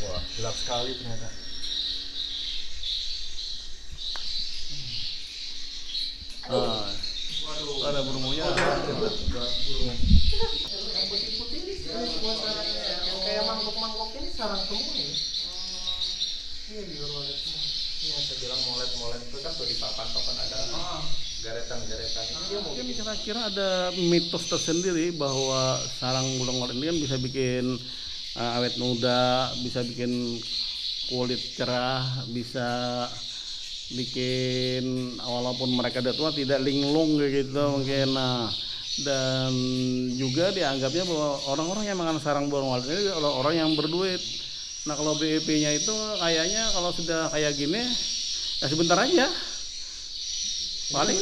Wah, gelap sekali ternyata. Ah, Waduh. ada burungnya. Burung. Yang putih-putih ini semua sarangnya. Yang kayak mangkok-mangkok ini sarang semua ini. Iya, liur molet semua. Ini yang saya bilang molet-molet itu kan tuh di papan-papan ada garetan-garetan. Dia Mungkin mungkin kira-kira ada mitos tersendiri bahwa sarang burung walet ini kan bisa bikin awet muda, bisa bikin kulit cerah, bisa bikin walaupun mereka udah tua tidak linglung kayak gitu mungkin. Nah, dan juga dianggapnya bahwa orang-orang yang makan sarang burung walet ini adalah orang yang berduit. Nah, kalau BEP-nya itu kayaknya kalau sudah kayak gini ya sebentar aja. Paling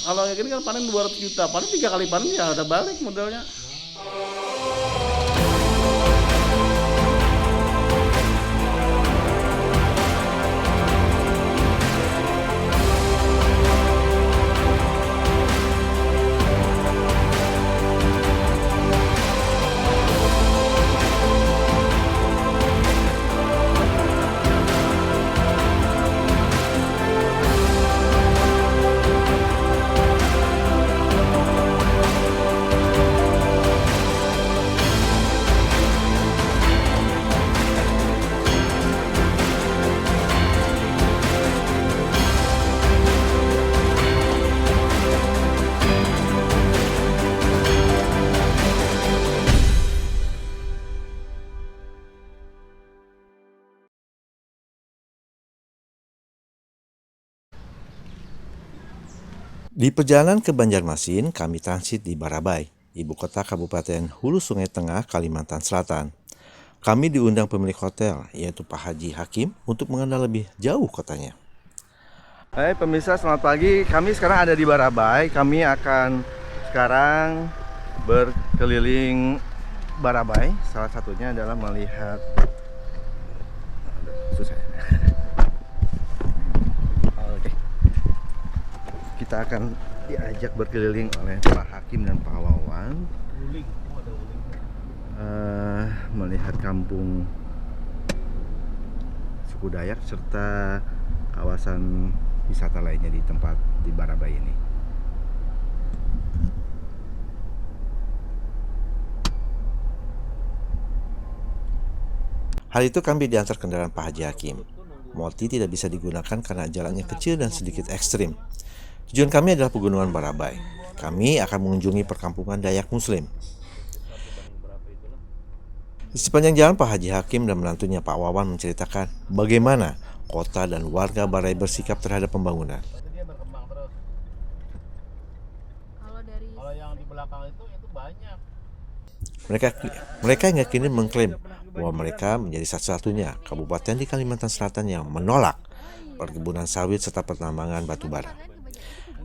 kalau kayak gini kan paling 200 juta, paling 3 kali panen ya udah balik modalnya. Di perjalanan ke Banjarmasin, kami transit di Barabai, ibu kota Kabupaten Hulu Sungai Tengah, Kalimantan Selatan. Kami diundang pemilik hotel, yaitu Pak Haji Hakim, untuk mengenal lebih jauh kotanya. Hai pemirsa, selamat pagi. Kami sekarang ada di Barabai. Kami akan sekarang berkeliling Barabai. Salah satunya adalah melihat susah. Oke. Kita akan diajak berkeliling oleh Pak Hakim dan Pak Wawan. Melihat kampung suku Dayak serta kawasan wisata lainnya di tempat di Barabai ini. Hari itu kami diantar kendaraan Pak Haji Hakim. Moti tidak bisa digunakan karena jalannya kecil dan sedikit ekstrim. Tujuan kami adalah pegunungan Barabai. Kami akan mengunjungi perkampungan Dayak Muslim. Di sepanjang jalan, Pak Haji Hakim dan menantunya Pak Wawan menceritakan bagaimana kota dan warga Barabai bersikap terhadap pembangunan. kalau yang di belakang itu banyak. Mereka hingga kini mengklaim bahwa mereka menjadi satu-satunya kabupaten di Kalimantan Selatan yang menolak perkebunan sawit serta pertambangan batu bara.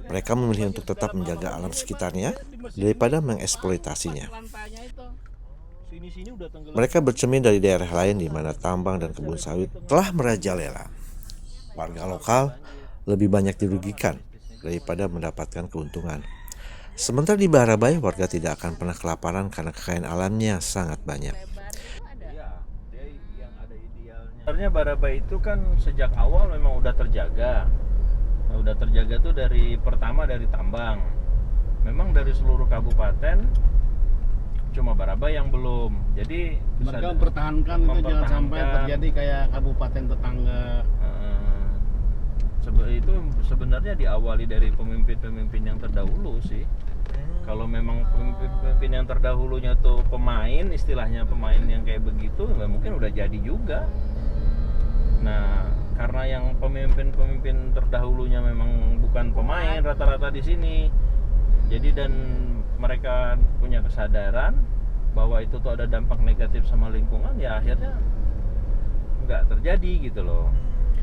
Mereka memilih untuk tetap menjaga alam sekitarnya daripada mengeksploitasinya. Mereka bercermin dari daerah lain di mana tambang dan kebun sawit telah merajalela. Warga lokal lebih banyak dirugikan daripada mendapatkan keuntungan. Sementara di Barabai, warga tidak akan pernah kelaparan karena kekayaan alamnya sangat banyak. Sebenarnya Barabai itu kan sejak awal memang udah terjaga. Udah terjaga tuh pertama dari tambang. Memang dari seluruh kabupaten cuma Barabai yang belum. Jadi Mereka mempertahankan itu jangan sampai terjadi kayak kabupaten tetangga. Itu sebenarnya diawali dari pemimpin-pemimpin yang terdahulu sih. Kalau memang pemimpin-pemimpin yang terdahulunya tuh pemain, istilahnya pemain yang kayak begitu, nggak mungkin udah jadi juga. Nah, karena yang pemimpin-pemimpin terdahulunya memang bukan pemain rata-rata di sini. Jadi dan mereka punya kesadaran bahwa itu tuh ada dampak negatif sama lingkungan, ya akhirnya nggak terjadi gitu loh.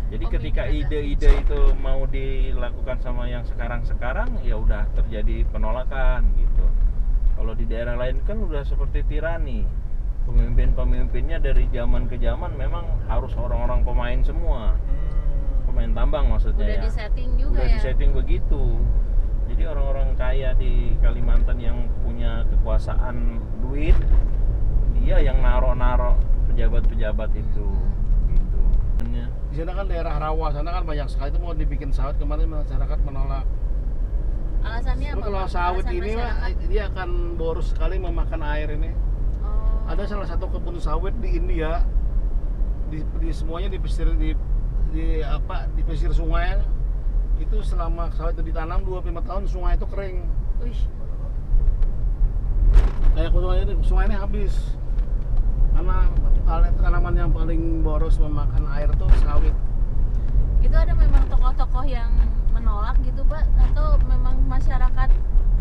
Jadi ketika ide-ide itu mau dilakukan sama yang sekarang-sekarang, ya udah terjadi penolakan gitu. Kalau di daerah lain kan udah seperti tirani. Pemimpin-pemimpinnya dari zaman ke zaman memang harus orang-orang pemain semua. Pemain tambang maksudnya. Udah ya. disetting juga Udah ya. disetting begitu. Jadi orang-orang kaya di Kalimantan yang punya kekuasaan duit, dia yang naro-naro pejabat-pejabat itu gitu. Di sana kan daerah rawa, sana kan banyak sekali itu mau dibikin sawit, kemarin masyarakat menolak. Alasannya Tapi apa? kalau Pak? sawit Alasan ini Pak, masyarakat? dia akan boros sekali memakan air ini. Oh. Ada salah satu kebun sawit di India, di semuanya di pesisir di pesisir sungai itu, selama sawit itu ditanam 25 tahun sungai itu kering. Wih, Kayak sungai ini habis karena tanaman yang paling boros memakan air tuh sawit. itu ada memang tokoh-tokoh yang menolak gitu Pak, atau memang masyarakat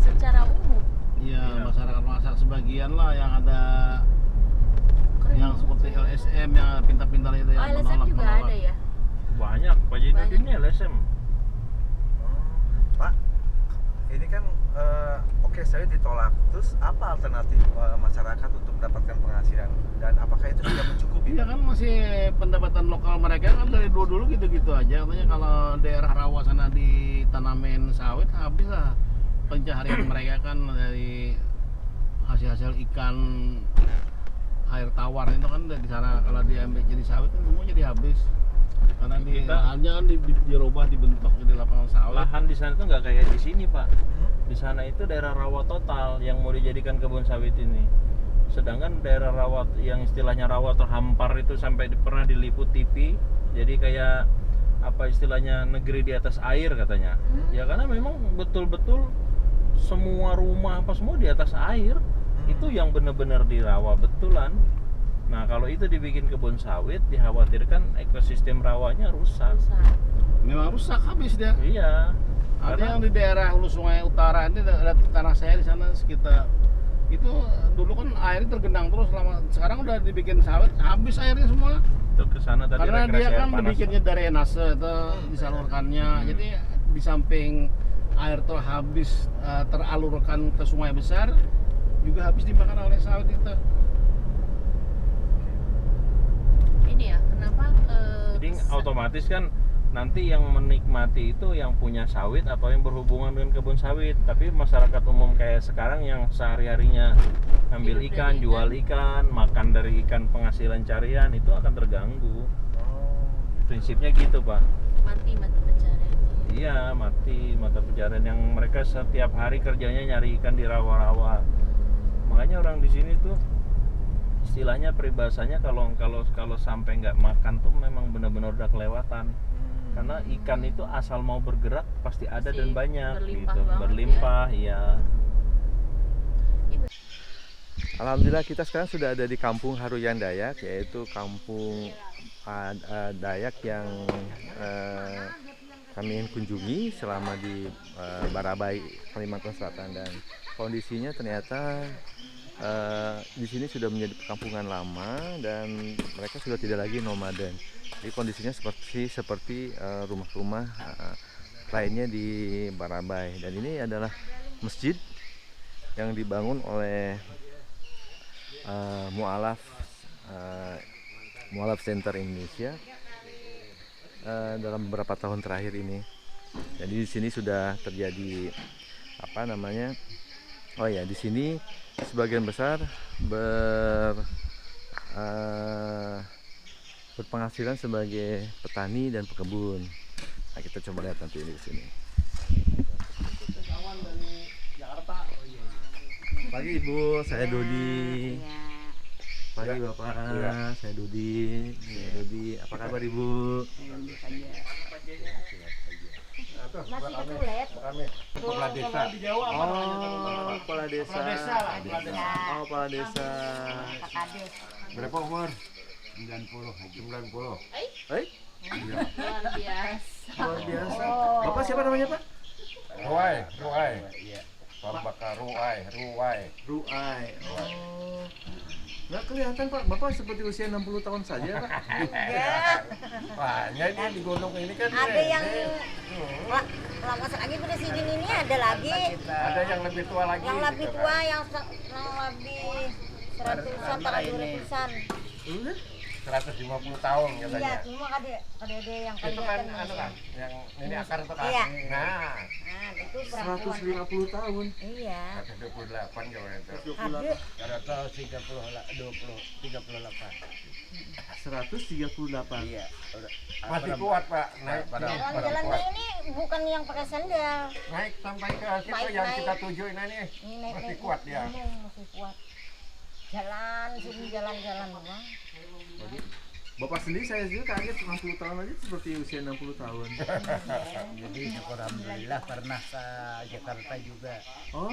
secara umum? Iya, masyarakat sebagian lah yang ada Keren yang banget seperti sih. LSM yang pintar-pintar itu Oh, yang LSM juga ada ya? Banyak, Pak Jainuddin ini LSM. Pak, ini kan oke saya ditolak. Terus apa alternatif masyarakat untuk mendapatkan penghasilan dan apakah itu sudah mencukupi? Iya kan masih pendapatan lokal mereka kan dari dulu gitu-gitu aja. Katanya kalau daerah rawa sana ditanamin sawit habis lah pencaharian mereka kan dari hasil-hasil ikan air tawar itu kan di sana, kalau diambil jadi sawit kan semua jadi habis. Karena lahannya kan dirubah, dibentuk jadi lapangan sawit. Lahan di sana tuh nggak kayak di sini, Pak. Di sana itu daerah rawa total yang mau dijadikan kebun sawit ini. Sedangkan daerah rawa yang istilahnya rawa terhampar itu sampai pernah diliput TV. Jadi kayak apa istilahnya negeri di atas air katanya. Ya karena memang betul-betul semua rumah apa semua di atas air. Itu yang benar-benar di rawa betulan. Nah, kalau itu dibikin kebun sawit, dikhawatirkan ekosistem rawanya rusak. Memang rusak habis dia. Iya. Ada yang di daerah hulu sungai utara ini ada tanah saya di sana sekitar itu dulu kan airnya tergenang terus, sekarang udah dibikin sawit habis airnya semua. Itu ke sana tadi Karena dia rekreasi kan air panas, dibikinnya dari drainase itu disalurkannya. Jadi di samping air terhabis teralurkan ke sungai besar, juga habis dimakan oleh sawit itu. Ini ya, kenapa? Jadi otomatis kan nanti yang menikmati itu yang punya sawit atau yang berhubungan dengan kebun sawit. Tapi masyarakat umum kayak sekarang yang sehari-harinya ambil Hidup ikan, dari jual ikan, makan dari ikan penghasilan carian itu akan terganggu. Prinsipnya gitu, Pak. Mati mata pencarian. Iya, mati mata pencarian yang mereka setiap hari kerjanya nyari ikan di rawa-rawa. Makanya orang di sini tuh istilahnya peribahasanya kalau sampai nggak makan tuh memang benar-benar udah kelewatan. Karena ikan itu asal mau bergerak pasti ada Pasti dan banyak berlimpah gitu, banget berlimpah ya. Alhamdulillah kita sekarang sudah ada di Kampung Haruyan Dayak, yaitu kampung Dayak yang kami kunjungi selama di Barabai, Kalimantan Selatan, dan kondisinya ternyata di sini sudah menjadi perkampungan lama dan mereka sudah tidak lagi nomaden. Jadi kondisinya seperti rumah-rumah lainnya di Barabai. Dan ini adalah masjid yang dibangun oleh Mu'alaf Center Indonesia dalam beberapa tahun terakhir ini. Jadi di sini sudah terjadi di sini sebagian besar berpenghasilan sebagai petani dan pekebun. Nah, kita coba lihat nanti di sini. Pagi Ibu, saya Dodi. Pagi Bapak, saya Dodi. Apa kabar Ibu? Nasi ketulet. Kepala desa. Oh, kepala desa. Oh, kepala desa. Berapa umur? 90. Luar biasa. biasa. Bapak siapa namanya, Pak? Ruai. Pak Bakar Ruai. Ruai. Oh. Nggak kelihatan, Pak. Bapak seperti usia 60 tahun saja, Pak. Banyak ini di gunung ini kan. Ada yang lama lagi pada sini ini ada lagi Ada yang lebih tua lagi. yang lebih gitu tua kan. yang lebih 100-an atau 200-an. 150 tahun Iya, katanya. cuma kadede yang Itu kan kelihatan anu kan, yang ini akar itu kan. Iya. Nah, Nah, itu perempuan. 150 tahun. Iya. 128 kalau itu. Ade, 138. Iya. Masih kuat Pak, naik jalan-jalannya ini bukan yang pakai sandal. naik sampai ke situ Naik, yang naik. kita tuju ini nih. Ini naik Masih kuat ya. Masih kuat. Jalan sini jalan-jalan doang. Bapak sendiri saya juga kaget 60 tahun aja seperti usia 60 tahun. Jadi syukur alhamdulillah pernah ke Jakarta juga. Oh,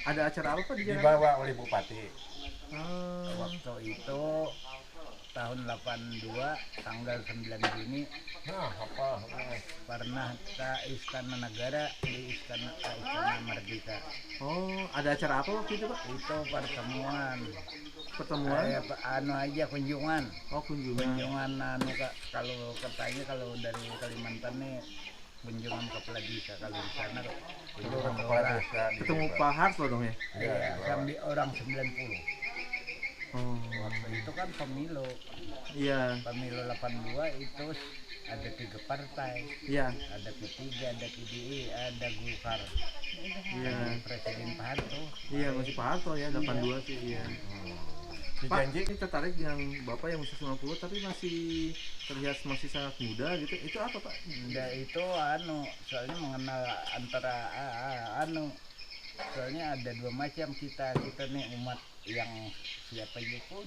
ada acara apa Pak di Jakarta? Dibawa oleh Bupati. Waktu itu tahun 82 tanggal 9 Juni Nah, apa? pernah ke Istana Negara di Istana Merdeka. Oh, ada acara apa waktu itu Pak? Itu pertemuan. Pertemuan? Anu aja kunjungan. Oh, kunjungan. Kunjungan anu kalau katanya kalau dari Kalimantan nih kunjungan kepala desa, kalau di sana Seluruh kunjungan kepala orang. desa. di Ketemu Jawa. Pak Harto dong ya? Iya, sampai orang 90. Oh, Waktu itu kan pemilu iya, 82 itu ada 3 partai, iya, ada P3, ada PDI, ada Golkar. iya, Presiden Pak Harto. iya masih Pak Harto ya, 82 sih, iya. Pak, Dijanji ini tertarik dengan Bapak yang usia 90 tapi masih terlihat masih sangat muda gitu. Itu apa Pak? Udah itu soalnya mengenal antara soalnya ada dua macam kita nih umat yang siapa aja pun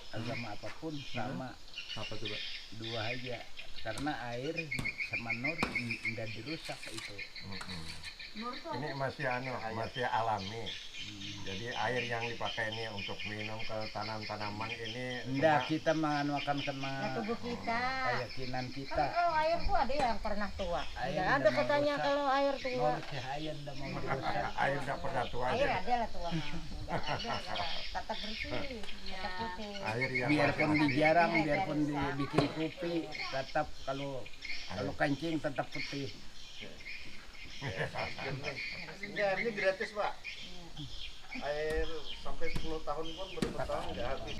agama apapun sama Apa tuh Pak? dua aja, karena air sama nur tidak dirusak itu. ini masih masih alami. Jadi air yang dipakai ini untuk minum ke tanaman-tanaman ini Enggak, kita menganuakan Nah, tubuh kita. keyakinan Kan kita. kalau air tuh ada yang pernah tua. Air Tidak udah ada mau katanya rusak. kalau air tua. Nur cahaya tidak mau dirusak. air nggak pernah tua Air aja. ada lah tua. Nggak ada. Tetap bersih, tetap putih. Air yang Biarpun dijarang, biarpun dibikin kopi, tetap kalau kancing tetap putih. Ya, ini gratis Pak. Air sampai 10 tahun pun bertahun nggak habis.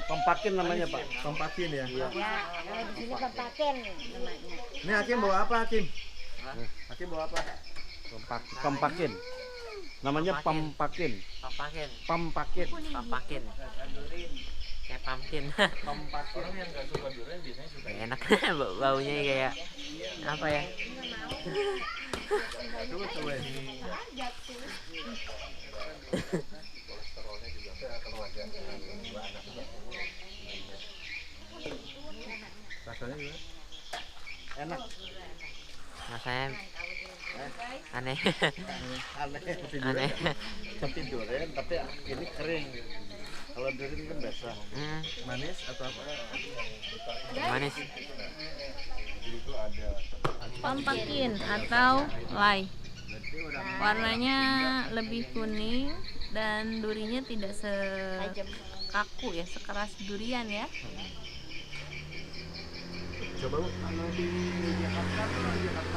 Pempakin namanya Pak. Pempakin ya? Ya, kalau di sini pempaken namanya. Ini Hakim bawa apa Hakim? Hakim bawa apa? Pempakin. Namanya pempakin. Pampakin, Pempakin. pampakin, kayak pumpkin. Orang yang nggak suka durian biasanya suka Gak enak. Baunya kayak apa ya? Coba coba. Rasanya gimana? Enak. Rasanya aneh. Aneh. Aneh. Seperti durian tapi ini kering. Kalau durian kan basah. Manis atau apa? Manis. Pampakin atau lye. Warnanya lebih kuning dan durinya tidak sekaku ya, sekeras durian ya. Coba Bu. Kalau di Jakarta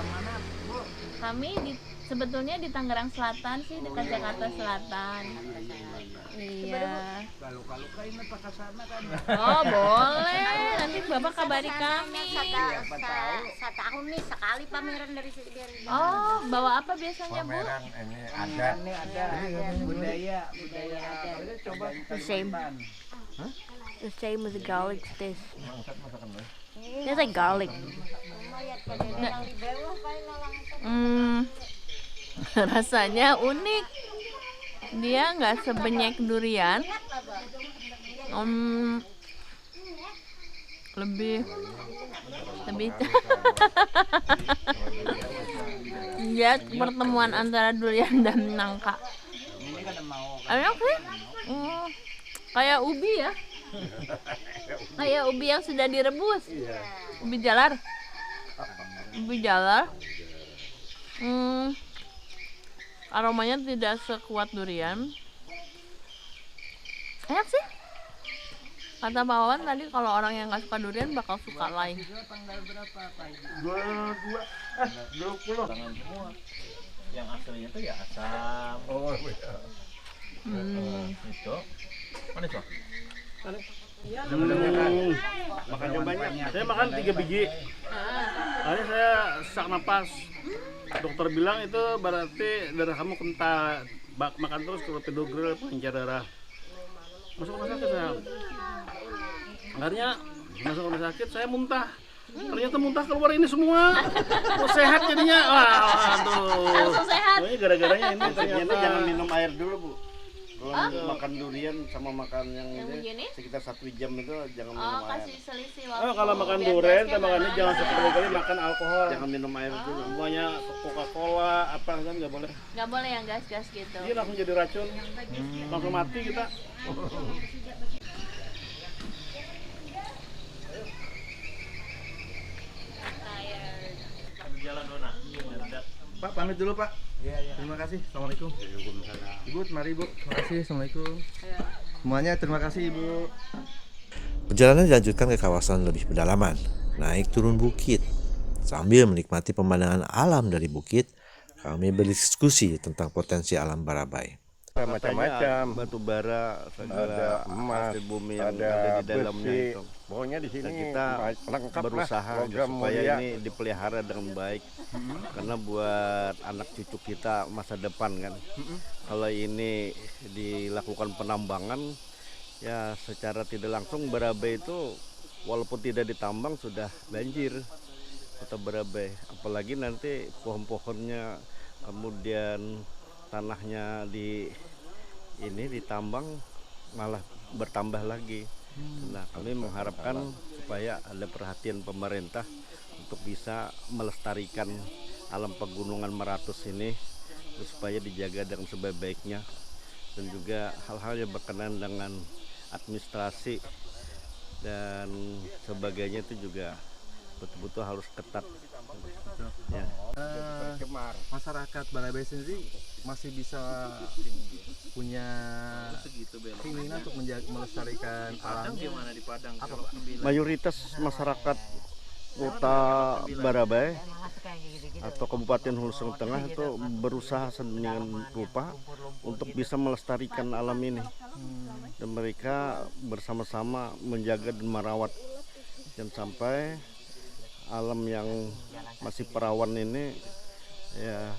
mana, Bu? Kami sebetulnya di Tangerang Selatan sih, dekat Jakarta Selatan. Iya. Kalau ini pakai sana kan. Oh boleh, nanti Bapak kabari kami. Setahun nih sekali pameran dari sini. Oh, bawa apa biasanya Bu? pameran ini ada. Ini ada budaya. Coba The same. Huh? The same with the garlic taste. Masakan lo. It's like garlic. Lihat kadede yang di bawah paling langsung. Rasanya unik. Dia nggak sebanyak durian. Lebih dia pertemuan antara durian dan nangka. Ini kan mau Enak sih. Kayak ubi ya. Kayak ubi yang sudah direbus. Ubi jalar. Ubi jalar. Aromanya tidak sekuat durian. Enak sih. Kata Pak Wawan tadi kalau orang yang nggak suka durian bakal suka lye. tanggal berapa Pak? 20. tangan semua. Yang aslinya tuh ya asam. Oh, iya. Itu. Manis Pak? Makannya banyak. Saya makan 3 biji. Hari saya sesak napas. Dokter bilang itu berarti darah kamu kental. Makan terus kalau pedogrel pengencer darah. Masuk rumah sakit saya. Akhirnya masuk rumah sakit saya muntah. Ternyata muntah keluar ini semua. Oh, sehat jadinya. Aduh. Langsung sehat. Pokoknya gara-garanya ini Ternyata ternyata jangan minum air dulu, Bu. Kalau makan durian sama makan yang begini? ini sekitar 1 jam itu jangan Oh, minum air. kasih selisih Oh, waktu. kalau makan biar durian, gasnya makannya mana. jangan sekali-kali makan alkohol. Jangan minum air dulu. Semuanya Coca-Cola apa kan nggak boleh. Nggak boleh yang gas-gas gitu. Dia langsung jadi racun, langsung mati kita. Pak, pamit dulu Pak. Terima kasih. Assalamualaikum. Ibu, mari Ibu. Terima kasih. Assalamualaikum. Semuanya terima kasih Ibu. Perjalanan dilanjutkan ke kawasan lebih pedalaman, naik turun bukit. Sambil menikmati pemandangan alam dari bukit, kami berdiskusi tentang potensi alam Barabai. Macam-macam. Batu bara, Ada segala emas, hasil bumi yang ada ada di dalamnya besi. itu. Pokoknya di sini Dan kita lengkap lah, berusaha logam supaya mulia. ini dipelihara dengan baik. Karena buat anak cucu kita masa depan kan. Kalau ini dilakukan penambangan, ya secara tidak langsung Barabai itu walaupun tidak ditambang sudah banjir kota Barabai. Apalagi nanti pohon-pohonnya, kemudian tanahnya ditambang malah bertambah lagi. Nah, kami mengharapkan supaya ada perhatian pemerintah untuk bisa melestarikan alam pegunungan Meratus ini supaya dijaga dengan sebaik-baiknya, dan juga hal-hal yang berkenaan dengan administrasi dan sebagainya itu juga betul-betul harus ketat. Ya. Masyarakat Barabai sendiri masih bisa punya keinginan untuk melestarikan alam. Gimana di Padang? Apa Pak? Mayoritas masyarakat kota Barabai atau Kabupaten Hulu Sungai Tengah itu berusaha sedemikian rupa untuk bisa melestarikan alam ini, dan mereka bersama-sama menjaga dan merawat, dan sampai alam yang masih perawan ini ya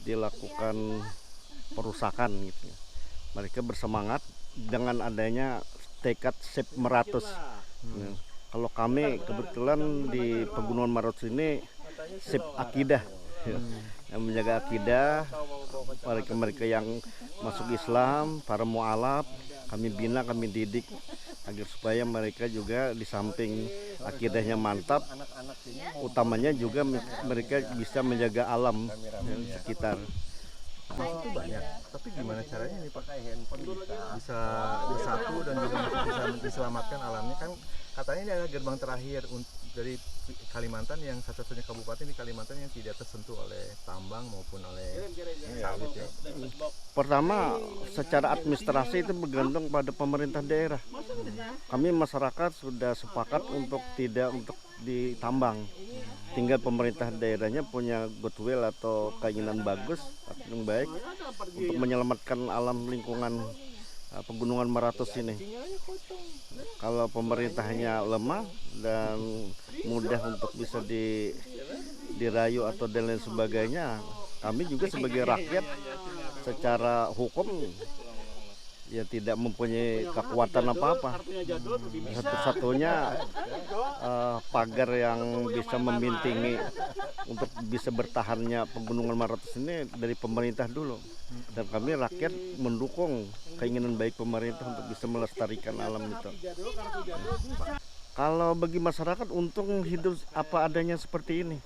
dilakukan perusakan gitu. Mereka bersemangat dengan adanya tekad Sep Meratus. Ya. Kalau kami kebetulan di Pegunungan Meratus ini Sep Akidah, ya, yang menjaga akidah mereka yang masuk Islam, para mualaf, kami bina, kami didik agar supaya mereka juga di samping akidahnya mantap, utamanya juga mereka bisa menjaga alam sekitar. Itu banyak, tapi gimana caranya nih Pak bisa bersatu dan juga bisa diselamatkan alamnya? Kan katanya ini adalah gerbang terakhir dari Kalimantan, yang satu-satunya kabupaten di Kalimantan yang tidak tersentuh oleh tambang maupun oleh sawit ya. Pertama, secara administrasi itu bergantung pada pemerintah daerah. Kami masyarakat sudah sepakat untuk tidak untuk ditambang. Tinggal pemerintah daerahnya punya goodwill atau keinginan bagus yang baik untuk menyelamatkan alam lingkungan Pegunungan Meratus ini. Kalau pemerintahnya lemah dan mudah untuk bisa dirayu atau dan lain sebagainya, kami juga sebagai rakyat secara hukum ya tidak mempunyai kekuatan apa-apa. Satu-satunya pagar yang bisa membintingi untuk bisa bertahannya Pegunungan Meratus ini dari pemerintah dulu, dan kami rakyat mendukung keinginan baik pemerintah untuk bisa melestarikan alam itu. Kalau bagi masyarakat, untung hidup apa adanya seperti ini.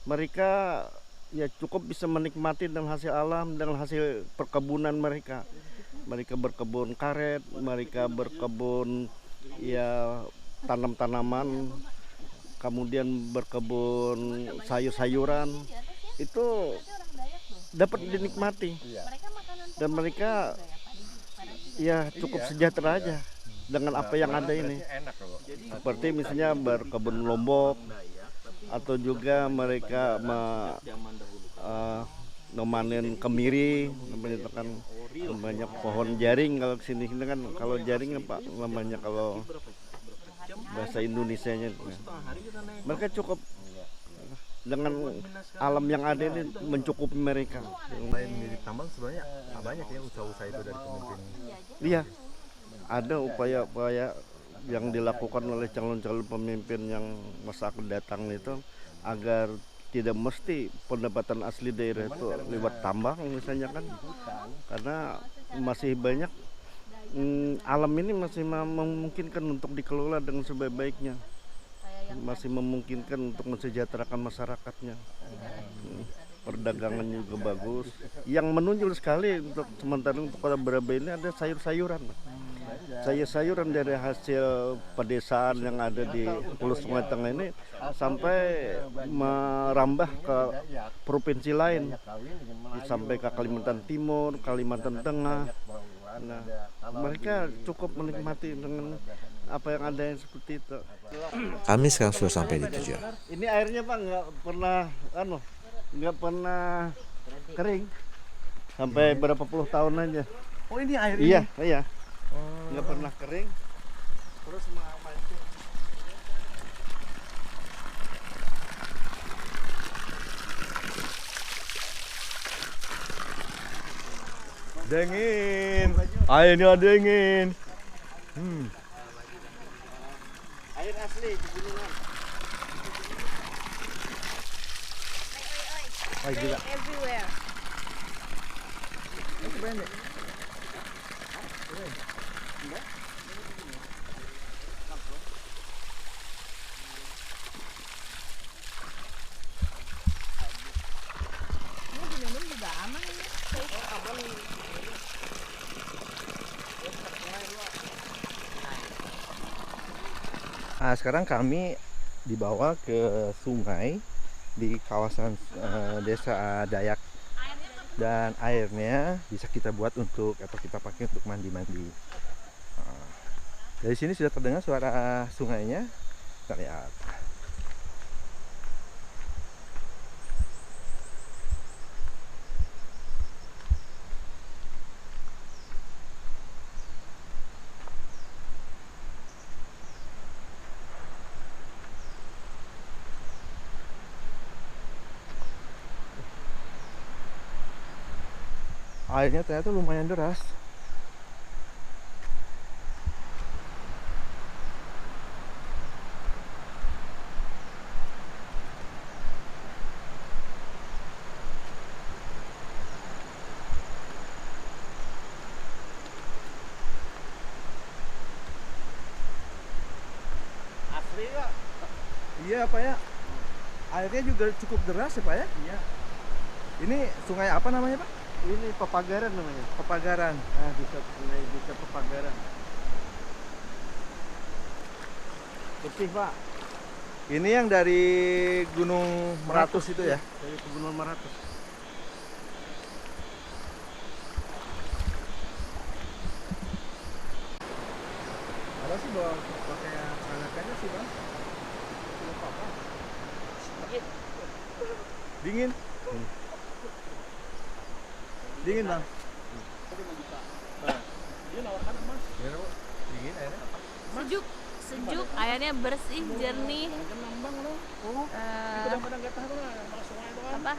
Mereka ya cukup bisa menikmati dengan hasil alam, dengan hasil perkebunan mereka. Mereka berkebun karet, mereka berkebun ya tanam-tanaman, kemudian berkebun sayur-sayuran, itu dapat dinikmati, dan mereka ya cukup sejahtera aja dengan apa yang ada ini. Seperti misalnya berkebun lombok, atau juga mereka memanen kemiri, namanya kan banyak pohon jaring. Kalau sini kan kalau jaring apa namanya kalau bahasa Indonesianya. Mereka cukup dengan alam yang ada ini mencukupi mereka. Selain di tambang sebenarnya banyak ya usaha-usaha itu dari pemimpin. Iya, ada upaya-upaya yang dilakukan oleh calon-calon pemimpin yang masa akan datang itu agar tidak mesti pendapatan asli daerah itu lewat tambang misalnya kan, karena masih banyak alam ini masih memungkinkan untuk dikelola dengan sebaik-baiknya, masih memungkinkan untuk mensejahterakan masyarakatnya. Perdagangan juga bagus. Yang menonjol sekali untuk sementara untuk Kota Beraba ini ada sayur-sayuran. Sayur-sayuran dari hasil pedesaan yang ada di Hulu Sungai Tengah ini sampai merambah ke provinsi lain, sampai ke Kalimantan Timur, Kalimantan Tengah. Nah, mereka cukup menikmati dengan apa yang ada yang seperti itu. Kami sekarang sudah sampai di tujuan. Ini airnya Pak nggak pernah kering sampai berapa puluh tahun aja. Oh ini airnya? Iya. Nggak pernah kering. Terus mancur. Dingin. Airnya dingin. Air asli di gunungan. Everywhere. Ini diminum juga aman ini. Nah, sekarang kami dibawa ke sungai di kawasan desa Dayak, dan airnya bisa kita buat untuk atau kita pakai untuk mandi-mandi. Dari sini sudah terdengar suara sungainya, kita lihat. Airnya ternyata lumayan deras. Asli Pak. Iya Pak ya, airnya juga cukup deras ya Pak ya. Iya. Ini sungai apa namanya Pak? Ini Pepagaran namanya. Pepagaran. Nah, bisa Pepagaran. Bersih Pak. Ini yang dari Gunung Meratus itu ya? Dari Gunung Meratus. Ada sih bawa pakai anaknya sih Bang. Dingin. Dingin Bang. Dingin airnya. Sejuk, airnya bersih, jernih.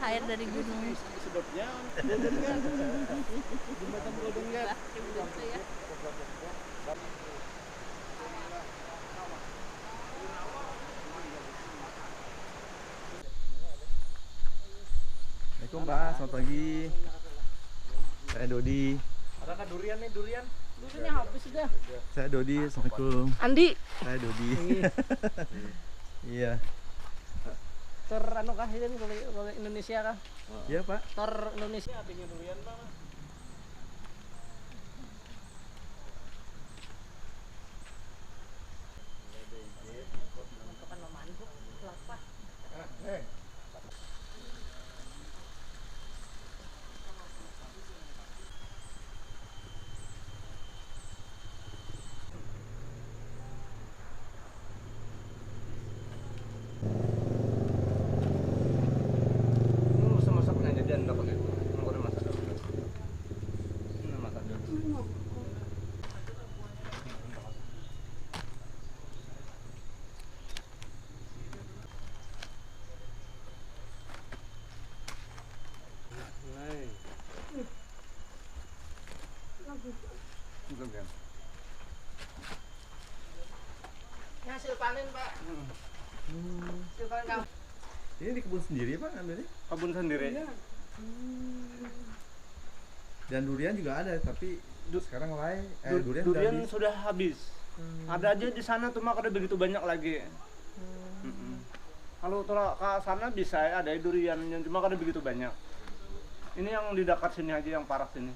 Air dari gunung. Assalamualaikum Pak, selamat pagi. Saya Dodi. Adakah durian nih, durian? Duriannya habis sudah. Saya Dodi, assalamualaikum. Andi. Saya Dodi. Iya. Tor ano kah ini kalau Indonesia kah? Iya Pak. Tor Indonesia artinya durian Pak. Sama-sama pengen jajan dapat ya. Hasil panen, Pak. Hasil panen kamu. Ini di kebun sendiri Pak ambilnya? Kebun sendiri. Dan durian juga ada tapi sekarang durian, Durian udah habis. sudah habis. Ada aja di sana tuh mak ada begitu banyak lagi. Kalau ke sana bisa ada durian yang cuma ada begitu banyak. Ini yang di dekat sini aja yang parah sini.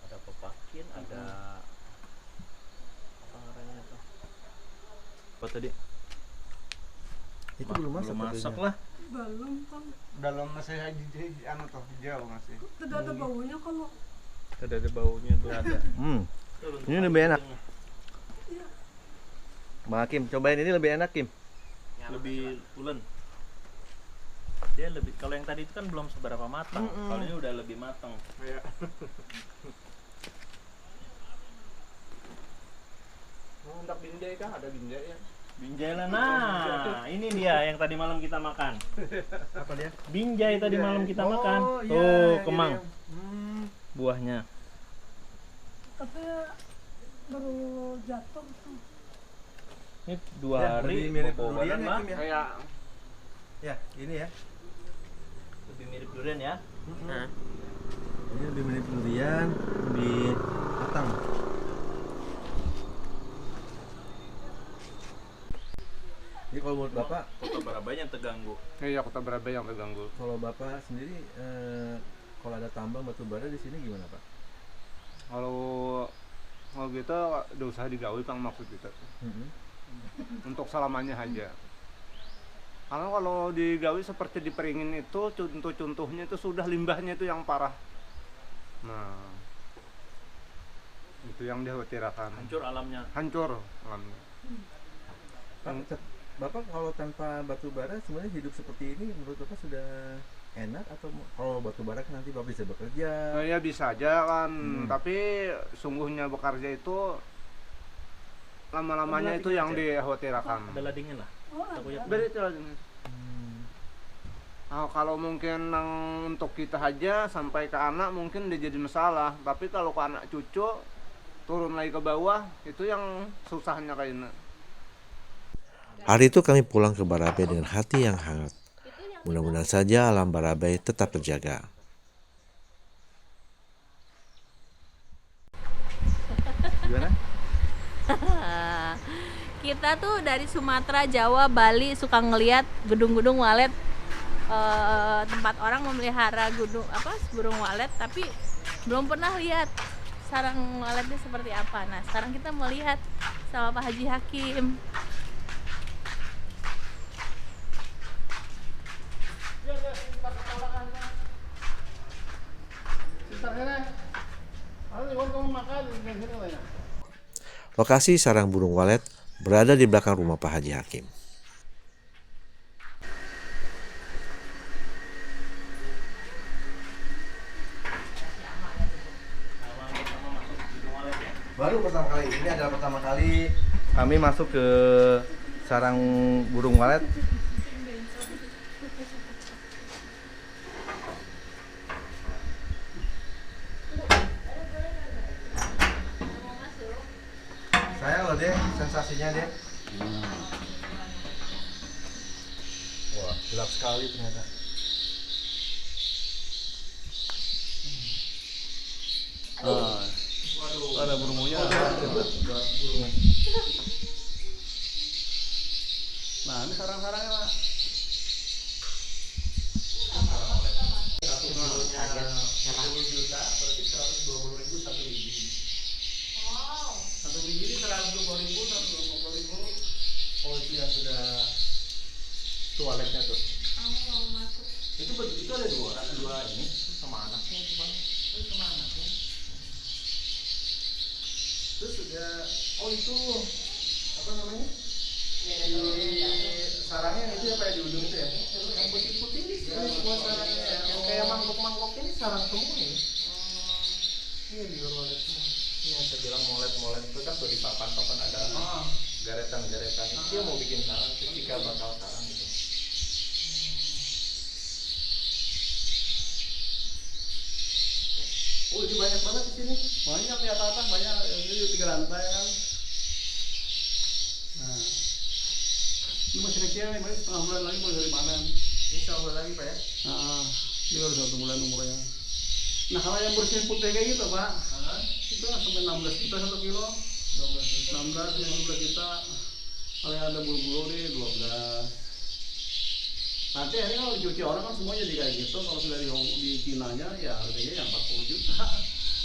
Ada pepakin, ada apa namanya tuh? Apa tadi? Itu belum masak lah. Belum kan. Dalam masih anu tuh jauh masih. Tidak ada baunya kalau. Ada baunya tuh ada. Ini lebih enak. Bang Hakim, cobain ini lebih enak Kim. Lebih pulen. Dia lebih, kalau yang tadi itu kan belum seberapa matang. Kalau ini udah lebih matang. Iya. Untuk binjai kah? Ada binjai ya? Binjai lah, nah ini dia yang tadi malam kita makan. Apa dia? Binjai tadi malam kita makan. iya, Tuh, iya, kemang. iya. Buahnya. Tapi baru jatuh. Ini 2 hari lebih mirip bawa durian badan, ya Mak. Kim ya? Kayak Ya, ini ya. Lebih mirip durian ya. Nah, Ini lebih mirip durian, lebih matang. Jadi kalau menurut Bapak, Kota Barabaya yang terganggu. iya Kota Barabaya yang terganggu. kalau Bapak sendiri kalau ada tambang batu bara di sini gimana Pak? Kalau gitu udah usaha digawe Bang maksud kita. Untuk selamanya aja. Karena kalau digawe seperti di Peringin itu contoh-contohnya itu sudah limbahnya itu yang parah. Nah, itu yang dikhawatirkan. Hancur alamnya. Hancur alamnya. Bapak kalau tanpa batu bara sebenarnya hidup seperti ini menurut Bapak sudah enak atau kalau batu bara kan nanti Bapak bisa bekerja? Nah, ya bisa aja kan, tapi sungguhnya bekerja itu lama-lamanya itu yang dikhawatirkan. Ada ladingnya lah. Beri itu ladingnya. Nah, kalau mungkin untuk kita aja sampai ke anak mungkin udah jadi masalah, tapi kalau ke anak cucu turun lagi ke bawah itu yang susahnya kayaknya. Hari itu kami pulang ke Barabai dengan hati yang hangat. Mudah-mudahan saja alam Barabai tetap terjaga. Gimana? Kita tuh dari Sumatera, Jawa, Bali suka ngelihat gedung-gedung walet, tempat orang memelihara burung walet, tapi belum pernah lihat sarang waletnya seperti apa. Nah sekarang kita mau lihat sama Pak Haji Hakim. Lokasi sarang burung walet berada di belakang rumah Pak Haji Hakim. Baru pertama kali, ini adalah pertama kali kami masuk ke sarang burung walet. Saya loh deh, sensasinya deh. Wah, gelap sekali ternyata. Ada burungnya. Nah, ini sarang-sarangnya, Pak. Juta, berarti 120.000 satu biji. Wow. Satu biji ini 120.000, 120.000. Oh, itu yang sudah tualetnya tuh. Itu ada dua ini sama anaknya itu Bang. Itu sama anaknya. Terus sudah, oh itu apa namanya? Sarangnya itu ya kayak di ujung itu ya? Yang putih-putih ini buat sarangnya ya? Yang kayak mangkok-mangkok ini sarang semua ini. Iya liur walet semua. Ini yang saya bilang molet-molet itu kan tuh di papan-papan ada garetan-garetan. Itu dia mau bikin sarang, ketika bakal sarang gitu. Oh, ini banyak banget di sini. Banyak di atas banyak, ini 3 lantai kan. Nah, ini masih kecil nih, masih setengah bulan lagi mulai dari panen. Insya Allah lagi Pak ya. Ini baru 1 bulan umurnya. Nah kalau yang bersih putih kayak gitu Pak, itu sampai 16 juta 1 kilo. 16 juta. Kalau yang ada bulu-bulu nih 12. Nanti ini kalau dicuci orang kan semua jadi kayak gitu. Kalau sudah di Cinanya ya harganya yang 40 juta.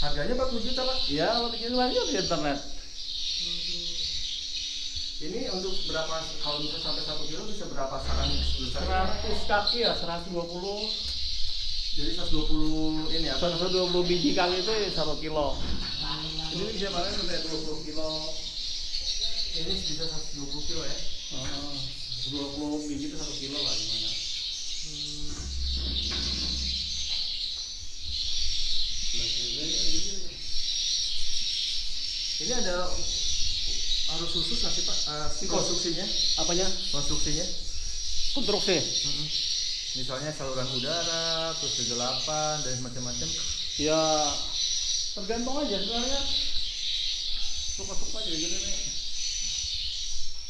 Harganya 40 juta Pak? Iya, kalau bikin lagi di internet. Ini untuk berapa, kalau misalnya sampai 1 kilo bisa berapa sarang? 100 kaki ya, 120. Jadi 120 ini apa? 120 biji kaki itu 1 kilo. Ini bisa panen sampai 20 kilo. Ini bisa 120 kilo ya? 20 biji itu 1 kilo lah gimana? Ini ada harus khusus nggak sih Pak? Konstruksinya? Apanya? Konstruksinya? Konstruksi. Misalnya saluran udara, terus kegelapan dan macam-macam. Ya tergantung aja sebenarnya. Suka-suka aja gitu nih.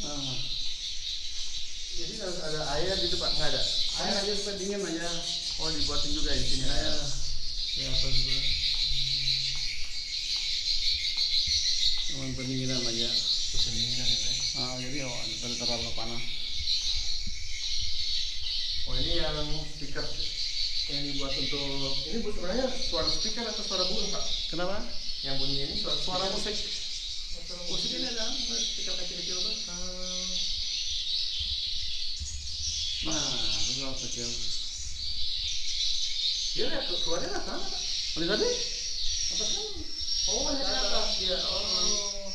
Nah, jadi harus ada air gitu Pak? Nggak ada? air aja supaya dingin aja. Oh, dibuatin juga di sini air. Ya apa juga. Cuman pendinginan aja. Pendinginan ya Pak? Jadi terlalu panas. Oh, ini yang speaker yang dibuat untuk ini bu, sebenarnya suara speaker atau suara burung Pak? Kenapa? Yang bunyi ini suara musik. Musik ini ada speaker kecil-kecil tuh. Nah, itu kecil. Dia lihat keluarnya lah sana Pak. Beli tadi? Apa sih? Oh, ada di atas. Ya. Oh.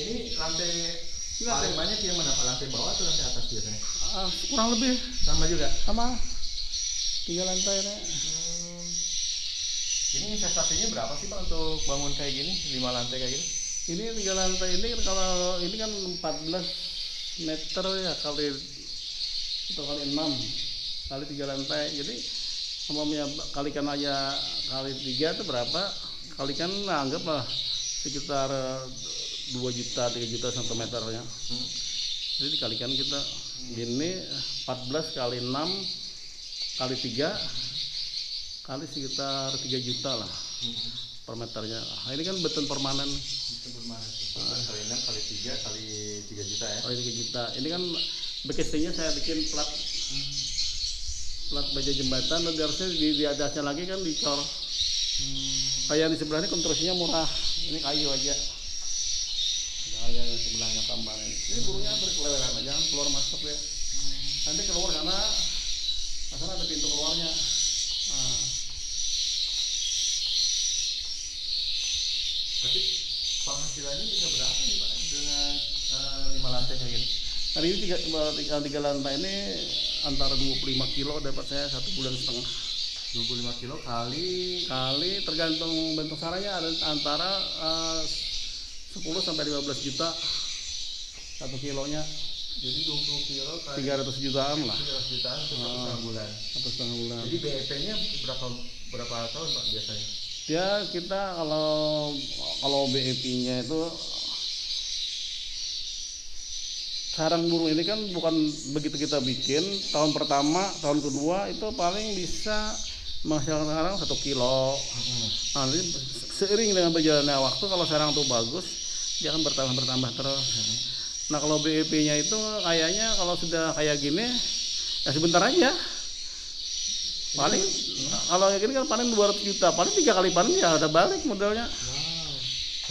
Ini lantai paling banyak yang mana Pak? Lantai bawah atau lantai atas biasanya? Kurang lebih Sama juga? sama 3 lantai nih. Ini investasinya berapa sih Pak untuk bangun kayak gini? 5 lantai kayak gini? Ini 3 lantai ini kan kalau ini kan 14 meter ya kali itu kali 6 kali 3 lantai. Jadi umpamanya kalikan aja kali 3 itu berapa? Kalikan anggaplah sekitar 2 juta 3 juta satu meternya. Jadi dikalikan kita gini 14 kali 6 kali 3 kali sekitar 3 juta lah per meternya. Nah, ini kan beton permanen. Beton permanen. Kali 6 kali 3 kali 3 juta ya. Kali 3 juta. Ini kan bekastingnya saya bikin plat baja jembatan dan harusnya di atasnya lagi kan dicor. Kayak di sebelah ini konstruksinya murah. Ini kayu aja. Kayu yang sebelahnya tambang ini. Ini burungnya berkeliaran aja, jangan keluar masuk ya. Nanti keluar karena sana ada pintu keluarnya. Tapi penghasilannya bisa berapa nih Pak dengan 5 lantai kayak gini? Hari ini 3 lantai ini antara 25 kilo dapat saya 1,5 bulan. 25 kilo kali tergantung bentuk sarangnya ada antara 10 sampai 15 juta 1 kilonya. Jadi 20 kilo kali 300 jutaan lah. 300 jutaan untuk 1,5 bulan. 1,5 bulan. Jadi BEP-nya berapa tahun Pak biasanya? Ya kita kalau BEP-nya itu sarang burung ini kan bukan begitu kita bikin tahun pertama, tahun kedua itu paling bisa menghasilkan sarang 1 kilo. Nanti seiring dengan berjalannya waktu kalau sarang itu bagus dia akan bertambah terus. Nah kalau BEP-nya itu kayaknya kalau sudah kayak gini ya sebentar aja. Paling kalau kayak gini kan panen 200 juta, paling 3 kali panen ya udah balik modelnya.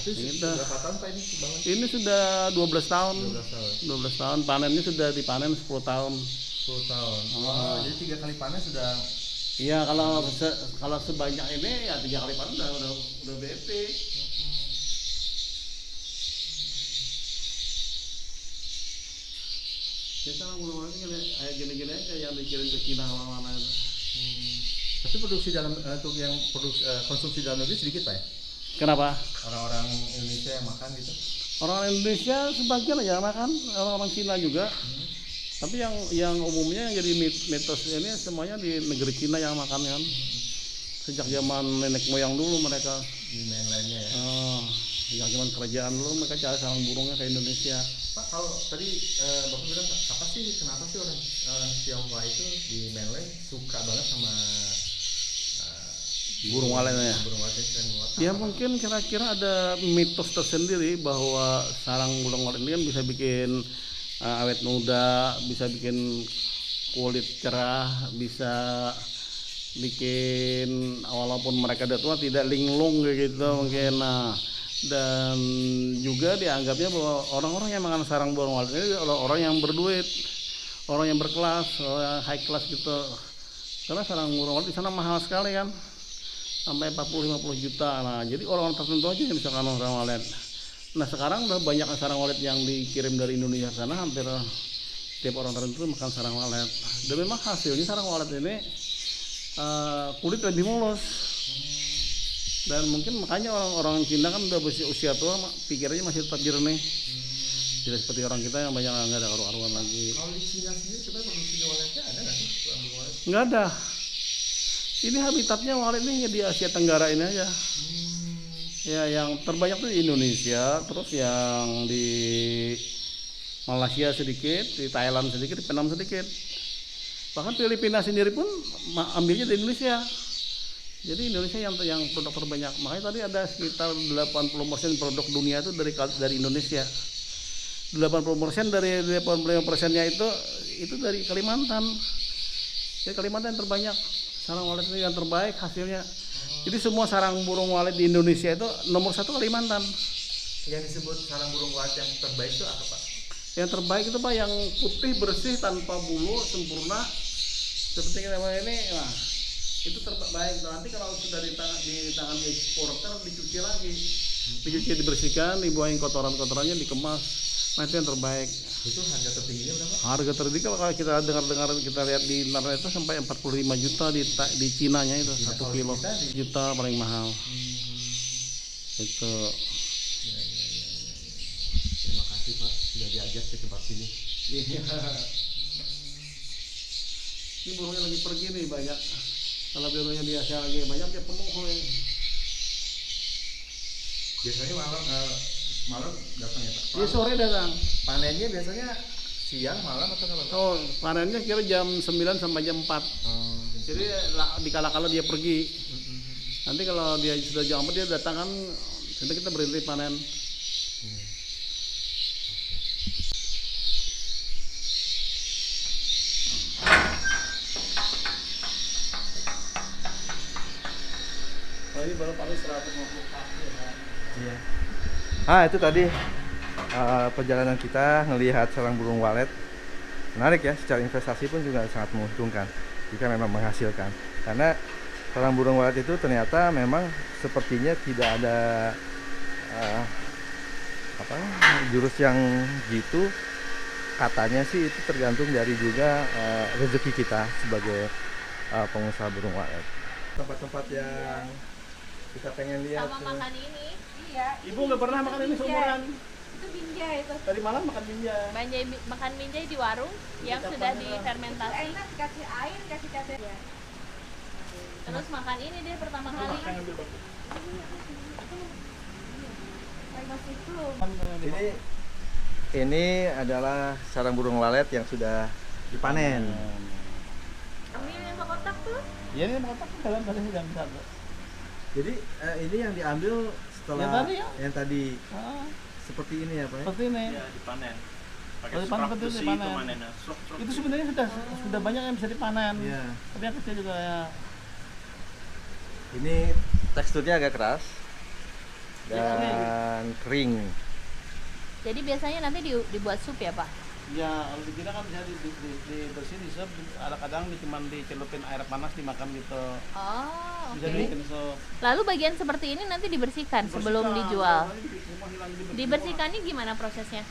Tapi berapa tahun Pak ini bangun? Ini sudah 12 tahun. 12 tahun. Panennya sudah dipanen 10 tahun. 10 tahun. Jadi 3 kali panen sudah. Iya, kalau sebanyak ini ya 3 kali panen udah BEP. Kita belum lagi kayak gini-gini aja yang dikirim ke Cina mana-mana itu. Tapi produksi dalam untuk yang konsumsi dalam negeri sedikit Pak ya? Kenapa? Orang-orang Indonesia yang makan gitu? Orang Indonesia sebagian aja makan, orang-orang Cina juga. Tapi yang umumnya yang jadi mitos ini semuanya di negeri Cina yang makan kan. sejak zaman nenek moyang dulu mereka. Di mainlandnya ya. Sejak zaman kerajaan dulu mereka cari sarang burungnya ke Indonesia. Pak, kalau tadi Bapak bilang kenapa sih orang Tionghoa itu di mainland suka banget sama Burung waletnya. Burung walet dan Ya mungkin kira-kira ada mitos tersendiri bahwa sarang burung walet ini kan bisa bikin awet muda, bisa bikin kulit cerah, bisa bikin walaupun mereka udah tua tidak linglung gitu mungkin. Nah, dan juga dianggapnya bahwa orang-orang yang makan sarang burung walet ini adalah orang yang berduit, orang yang berkelas, orang high class gitu. Karena sarang burung walet di sana mahal sekali kan, sampai 40-50 juta. Nah, jadi orang-orang tertentu aja yang bisa makan sarang walet. Nah, sekarang udah banyak sarang walet yang dikirim dari Indonesia sana, hampir tiap orang tertentu makan sarang walet. Dan memang hasilnya sarang walet ini kulit lebih mulus. Dan mungkin makanya orang-orang Cina kan udah usia tua, pikirannya masih tetap jernih. Tidak seperti orang kita yang banyak nggak ada karu-karuan lagi. Kalau di Cina sendiri sebenarnya produksi waletnya ada nggak sih? Burung walet? Nggak ada. Ini habitatnya walet ini di Asia Tenggara ini aja. Ya, yang terbanyak tuh di Indonesia, terus yang di Malaysia sedikit, di Thailand sedikit, di Vietnam sedikit. Bahkan Filipina sendiri pun ambilnya di Indonesia. Jadi Indonesia yang produk terbanyak. Makanya tadi ada sekitar 80% produk dunia itu dari Indonesia. 80% dari 85%-nya itu dari Kalimantan. Jadi Kalimantan yang terbanyak. Sarang walet itu yang terbaik hasilnya. Jadi semua sarang burung walet di Indonesia itu nomor 1 Kalimantan. Yang disebut sarang burung walet yang terbaik itu apa, Pak? Yang terbaik itu Pak yang putih bersih tanpa bulu sempurna seperti kita ini. Nah, itu terbaik. Nanti kalau sudah di tangan eksporter dicuci lagi, dicuci, dibersihkan, dibuangin kotoran-kotorannya, dikemas. Nah, itu yang terbaik. Itu harga tertingginya berapa? Harga tertinggi kalau kita dengar kita lihat di internet itu sampai 45 juta di Cinanya itu 1 kilo. Juta paling mahal. Itu. Terima kasih Pak sudah diajak ke tempat sini. Iya. Ini burungnya lagi pergi nih banyak. Kalau burungnya biasa lagi banyak dia penuh nih. Biasanya malam datang ya Pak? Dia sore datang. Panennya biasanya siang, malam atau kapan? Oh, panennya kira jam 9 sampai jam 4. Jadi dikala-kala dia pergi. Nanti kalau dia sudah jam 4 dia datang kan, nanti kita berhenti panen. Oh, ini baru paling 150 kaki ya. Iya. Itu tadi perjalanan kita ngelihat sarang burung walet. Menarik ya, secara investasi pun juga sangat menguntungkan jika memang menghasilkan. Karena sarang burung walet itu ternyata memang sepertinya tidak ada jurus yang gitu. Katanya sih itu tergantung dari juga rezeki kita sebagai pengusaha burung walet. Tempat-tempat yang kita pengen lihat. Sama makan ini. Iya. Ibu nggak pernah makan ini seumuran. Itu binjai itu. Tadi malam makan binjai. Makan binjai di warung yang sudah difermentasi. Enak dikasih air, kasih kacang. Ya. Terus makan ini deh pertama kali. Masih belum. Jadi ini adalah sarang burung walet yang sudah dipanen. Ambil yang kotak tuh. Iya, ini kotak dalam tadi sudah besar. Jadi ini yang diambil setelah yang tadi. Seperti ini ya Pak? Seperti ini. Ya, dipanen. Pakai Kalau dipanen scrap betul besi dipanen. itu manennya. Itu sebenarnya sudah banyak yang bisa dipanen. Iya. Tapi yang kecil juga ya. Ini teksturnya agak keras dan kering. Jadi biasanya nanti dibuat sup ya Pak? Ya, kalau di Cina kan bisa dibersihin, disep, kadang cuma dicelupin air panas dimakan gitu. Oh, Bisa oke. dibikin sup. Lalu bagian seperti ini nanti dibersihkan sebelum dijual. Dibersihkannya gimana prosesnya?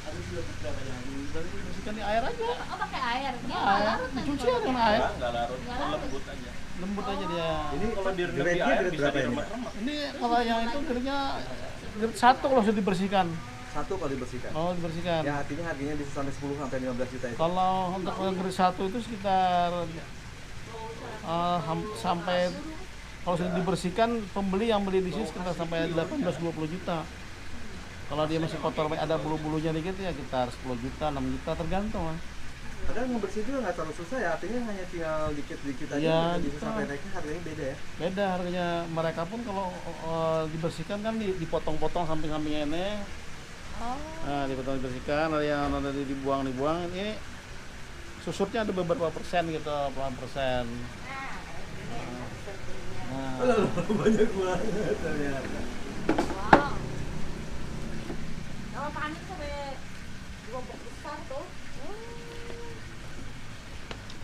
Dibersihkan di air aja. Oh, pakai air. Dia Air. nggak larut nanti. Dicuci dengan air. Enggak larut, Nggak larut. lembut aja. Lembut aja dia. Ini Kalau direndam di grade-nya air grade bisa berapa ini? diremet-remet. Ini kalau yang itu grade-nya grade 1 kalau sudah dibersihkan. Satu kalau dibersihkan. Oh, dibersihkan. Ya artinya harganya bisa sampai 10 sampai 15 juta itu. Kalau untuk yang grade 1 itu sekitar sampai Kalau sudah dibersihkan, pembeli yang beli di sini sekitar sampai 18-20 juta. Kalau dia masih kotor, ada bulu-bulunya dikit ya sekitar 10 juta, 6 juta tergantung lah. Padahal ngebersih juga nggak terlalu susah ya, artinya hanya tinggal dikit-dikit aja Ya, bisa gitu. sampai naiknya harganya beda ya. Beda harganya, mereka pun kalau dibersihkan kan dipotong-potong samping-sampingnya ini. Nah, dibersihkan, ada yang dibuang. Ini susurnya ada beberapa persen gitu, berapa persen. Nah. Banyak banget ternyata. Wow. Kalau panik sampai 2 box besar tuh.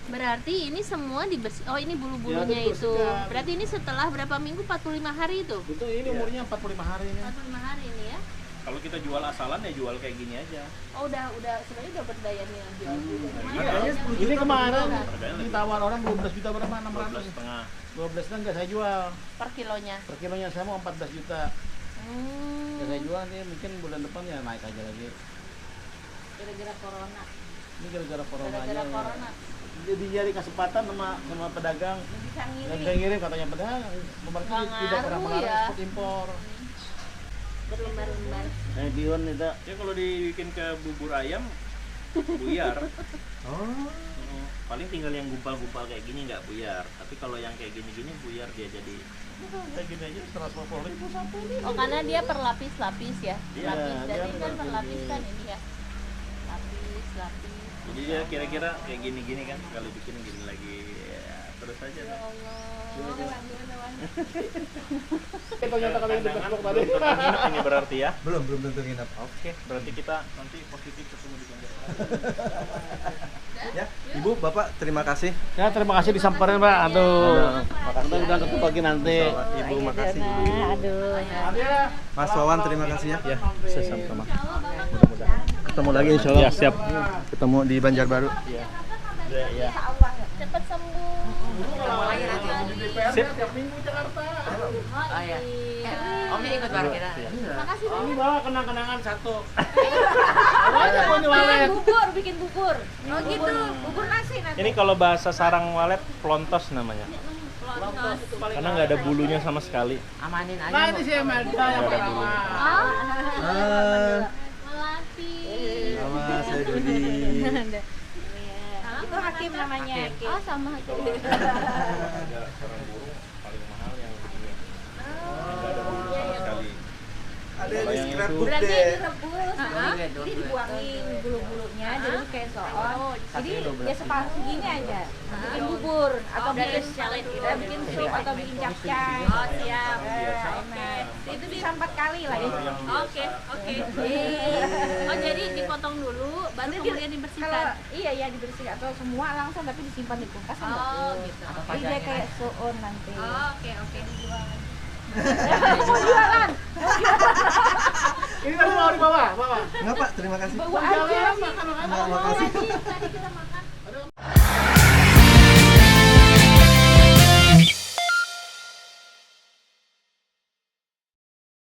Berarti ini semua dibersih. Oh, ini bulu-bulunya Ya, itu. dibersihkan. Berarti ini setelah berapa minggu? 45 hari itu. Betul, ini umurnya 45 hari ini. 45 hari ini ya. Kalau kita jual asalan ya jual kayak gini aja. Oh, udah sebenarnya udah berdaya nih yang jual dulu. Harganya 10 Ini juta kemarin Harganya lebih. ditawar orang 12 juta berapa? 12,5. 600. 12 juta nggak saya jual. Per kilonya. Per kilonya saya mau 14 juta. Nggak saya jual nih, mungkin bulan depan ya naik aja lagi. Gara-gara corona. Ini gara-gara corona Gara-gara aja. corona. Jadi nyari kesempatan sama pedagang. Bisa Yang ngirim. ngirim katanya pedagang, pemerintah Nggak tidak pernah ngaruh melarang ya. ekspor impor. Berlembar-lembar. Yang dion itu. Ya kalau dibikin ke bubur ayam buyar. Oh. Paling tinggal yang gumpal-gumpal kayak gini nggak buyar. Tapi kalau yang kayak gini-gini buyar dia jadi. Kayak gini aja 150.000 satu ini. Oh, karena dia per lapis-lapis ya. Iya, Lapis. dia Jadi kan per per lapis kan ini ya. Lapis. Jadi dia kira-kira kayak gini-gini kan. Kalau bikin gini lagi ya, terus aja. Ya Allah. Ternyata kalau itu Facebook tadi. Nginep ini berarti ya. Belum tentu nginep. Oke, berarti kita nanti positif ketemu di Banjar. Ya, Ibu, Bapak terima kasih. Ya, terima kasih disamperin, Pak. Aduh. Mudah-mudahan ketemu lagi nanti. Ibu makasih. Aduh. Mas Wawan terima kasih ya. Ya, sama-sama. Mudah-mudahan ketemu lagi insya Allah. Ya, siap. Ketemu di Banjarbaru. Ya. Cepat sembuh. Sip. Tiap minggu Jakarta. Oh iya. Om ini ikut bareng kita. Makasih Ini bawa kenang-kenangan satu. Bikin bubur. Oh gitu, bubur nasi nanti. Ini kalau bahasa sarang walet plontos namanya. Pelontos. Karena nggak ada bulunya sama sekali. Amanin aja. Nah, ini sih yang yang pertama. Melati. Sama saya Dodi. Itu Hakim namanya. Oh, sama Hakim. Ada sarang burung paling mahal yang begini. Nggak ada bulu sama sekali. Ada Kalau di yang scrapbook Berarti deh. direbus, jadi dibuangin bulu-bulunya, jadi kayak soon. Jadi ya separuh gini aja, bikin bubur atau bikin salad gitu. bikin sup atau bikin capcay. Oh, siap. Enak. Itu bisa 4 kali lah ya. Oke. Oh, jadi dipotong dulu, baru kemudian dibersihkan. Kalau iya dibersihkan atau semua langsung tapi disimpan di kulkas kan Oh, bagus. gitu. Jadi dia kayak soon nanti. Oke. Mau jualan. Ini tadi mau dibawa, bawa. Enggak Pak, terima kasih. Bawa aja. Enggak, makasih. Tadi kita makan